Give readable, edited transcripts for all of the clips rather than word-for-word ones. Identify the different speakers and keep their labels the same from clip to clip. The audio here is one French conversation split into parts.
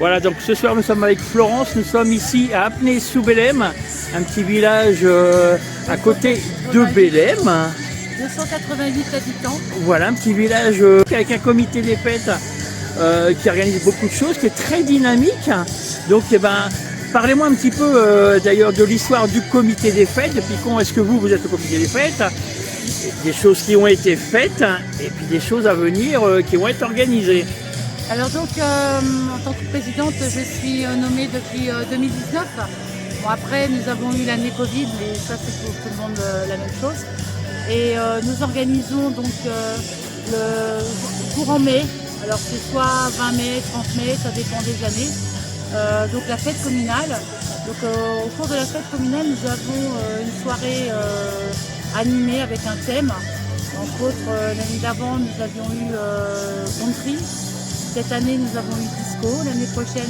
Speaker 1: Voilà, donc ce soir nous sommes avec Florence, nous sommes ici à Apnée-sous-Bellême, un petit village à côté de Bellême.
Speaker 2: 288 habitants.
Speaker 1: Voilà, un petit village avec un comité des fêtes qui organise beaucoup de choses, qui est très dynamique. Donc, parlez-moi un petit peu d'ailleurs de l'histoire du comité des fêtes. Depuis quand est-ce que vous êtes au comité des fêtes? Des choses qui ont été faites et puis des choses à venir qui vont être organisées.
Speaker 2: Alors donc, en tant que présidente, je suis nommée depuis 2019. Bon, après, nous avons eu l'année Covid, mais ça c'est pour tout le monde la même chose. Et nous organisons donc le courant mai. Alors c'est soit 20 mai, 30 mai, ça dépend des années. Donc la fête communale. Donc au cours de la fête communale, nous avons une soirée animée avec un thème. Entre autres, l'année d'avant, nous avions eu country. Cette année, nous avons eu disco. L'année prochaine,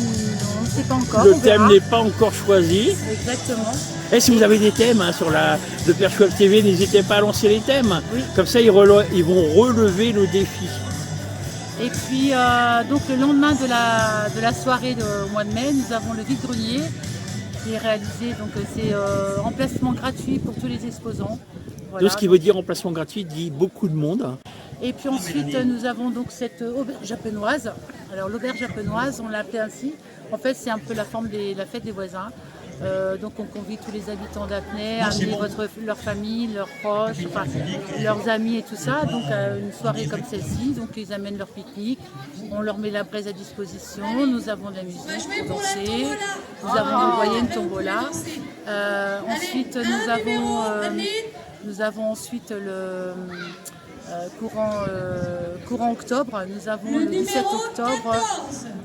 Speaker 2: on ne sait pas encore.
Speaker 1: Le thème n'est pas encore choisi.
Speaker 2: Exactement.
Speaker 1: Et si vous avez des thèmes sur le Perche Web TV, n'hésitez pas à lancer les thèmes.
Speaker 2: Oui.
Speaker 1: Comme ça, ils vont relever le défi.
Speaker 2: Et puis, donc le lendemain de la soirée au mois de mai, nous avons le vide-grenier qui est réalisé. Donc, c'est emplacement gratuit pour tous les exposants. Voilà.
Speaker 1: Tout ce qui veut dire emplacement gratuit dit beaucoup de monde.
Speaker 2: Et puis ensuite, nous avons donc cette auberge japenoise. Alors l'auberge japenoise, on l'a appelée ainsi. En fait, c'est un peu la forme de la fête des voisins. Donc on convie tous les habitants d'Apnée à amener leur famille, leurs proches, enfin, leurs amis et tout ça. Donc une soirée comme celle-ci, donc ils amènent leur pique-nique, on leur met la braise à disposition, nous avons de la musique pour danser, nous avons envoyé une tombola. Ensuite, nous avons ensuite le courant octobre. Nous avons le 17 octobre.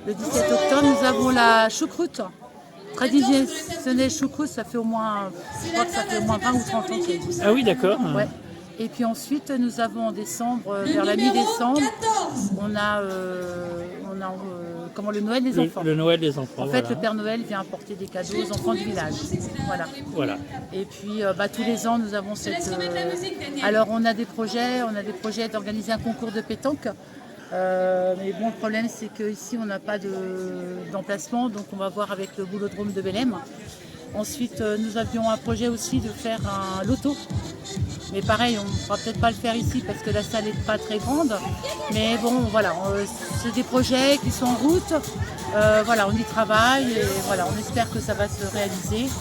Speaker 2: Le 17 octobre, nous avons la choucroute. Traditionnelle choucroute, ça fait au moins, je crois que ça fait au moins 20 ou 30 ans.
Speaker 1: Ah oui, d'accord.
Speaker 2: Ouais. Et puis ensuite, nous avons en décembre, vers la mi-décembre, on a le Noël des enfants.
Speaker 1: Le Noël des enfants.
Speaker 2: En fait, le Père Noël vient apporter des cadeaux aux enfants du village. Voilà. Et puis, tous les ans, nous avons cette. Alors, on a des projets d'organiser un concours de pétanque. Mais bon, le problème, c'est qu'ici, on n'a pas d'emplacement, donc on va voir avec le boulodrome de Bellême. Ensuite, nous avions un projet aussi de faire un loto. Mais pareil, on ne pourra peut-être pas le faire ici parce que la salle n'est pas très grande. Mais bon, voilà, c'est des projets qui sont en route. Voilà, on y travaille et voilà, on espère que ça va se réaliser.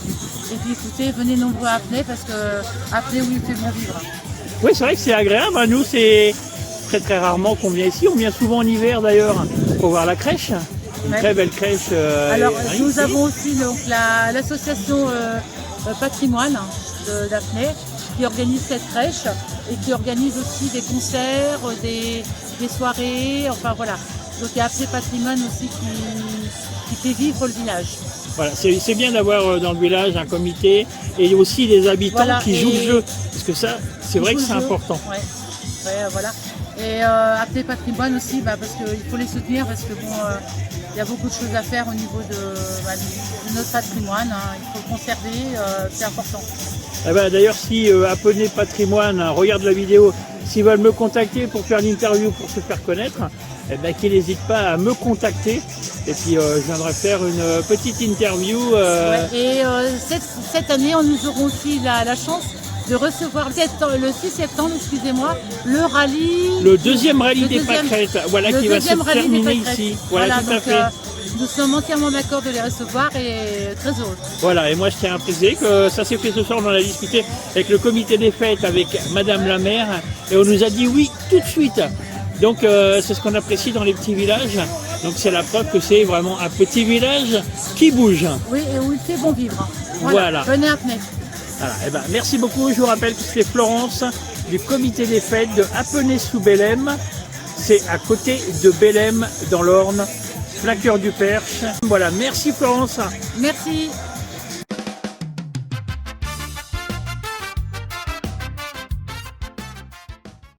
Speaker 2: Et puis écoutez, venez nombreux à Apnée parce que Apnée, oui, il fait bon vivre.
Speaker 1: Oui, c'est vrai que c'est agréable. Nous, c'est très très rarement qu'on vient ici. On vient souvent en hiver d'ailleurs pour voir la crèche. Une très belle crèche.
Speaker 2: Alors, nous avons aussi l'association Patrimoine d'Apnée qui organise cette crèche et qui organise aussi des concerts, des soirées, enfin voilà. Donc il y a Apnée Patrimoine aussi qui fait vivre le village.
Speaker 1: Voilà, c'est bien d'avoir dans le village un comité et aussi des habitants qui jouent le jeu. Parce que ça, c'est vrai que c'est important.
Speaker 2: Ouais, voilà. Et Apnée Patrimoine aussi, parce qu'il faut les soutenir parce que bon, il y a beaucoup de choses à faire au niveau de notre patrimoine. Il faut le conserver, c'est important.
Speaker 1: D'ailleurs, si Apnée Patrimoine regarde la vidéo, s'ils veulent me contacter pour faire l'interview, pour se faire connaître, qu'ils n'hésitent pas à me contacter. Et puis, je viendrai faire une petite interview.
Speaker 2: Et cette année, nous aurons aussi la chance de recevoir le 6 septembre, excusez-moi, le rallye.
Speaker 1: Le deuxième rallye des pâquerettes, voilà, qui va se terminer ici. Voilà, tout à fait.
Speaker 2: Nous sommes entièrement d'accord de les recevoir et très heureux.
Speaker 1: Voilà, et moi je tiens à préciser que ça s'est fait ce soir, on en a discuté avec le comité des fêtes, avec Madame la maire, et on nous a dit oui tout de suite. Donc c'est ce qu'on apprécie dans les petits villages. Donc c'est la preuve que c'est vraiment un petit village qui bouge.
Speaker 2: Oui, et où il fait bon vivre.
Speaker 1: Voilà.
Speaker 2: Venez à Apnée.
Speaker 1: Voilà, merci beaucoup. Je vous rappelle que c'est Florence du comité des fêtes de Apnée-sous-Bellême. C'est à côté de Bellême dans l'Orne, plein cœur du Perche. Voilà, merci Florence.
Speaker 2: Merci.